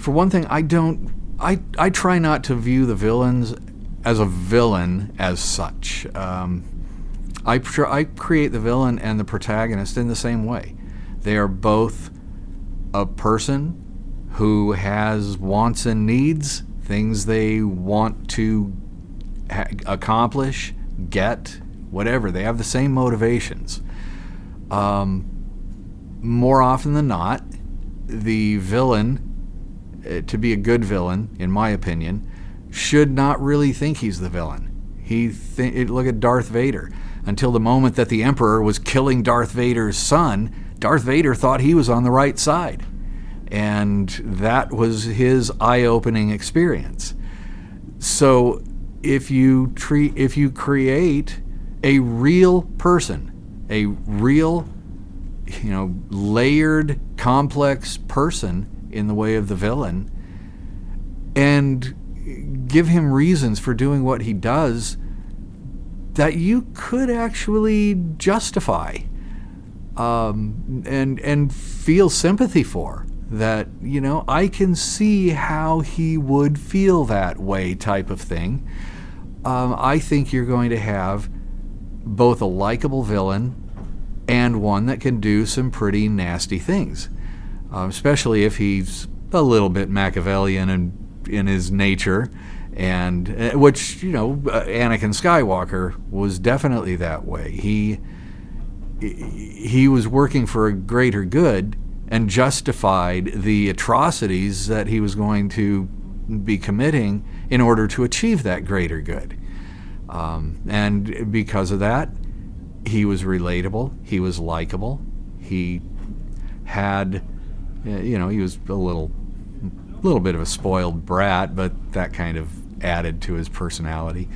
for one thing, I try not to view the villains as a villain as such. I create the villain and the protagonist in the same way. They are both a person who has wants and needs, things they want to accomplish, get, whatever. They have the same motivations. More often than not, the villain, to be a good villain, in my opinion, should not really think he's the villain. Look at Darth Vader. Until the moment that the Emperor was killing Darth Vader's son, Darth Vader thought he was on the right side. And that was his eye-opening experience. So if you create a real person, a real, layered, complex person in the way of the villain, and give him reasons for doing what he does that you could actually justify and feel sympathy for, that, I can see how he would feel that way type of thing, I think you're going to have both a likable villain and one that can do some pretty nasty things, especially if he's a little bit Machiavellian in his nature, and which, Anakin Skywalker was definitely that way. He was working for a greater good and justified the atrocities that he was going to be committing in order to achieve that greater good. And because of that, he was relatable, he was likable, he had, he was a little bit of a spoiled brat, but that kind of added to his personality.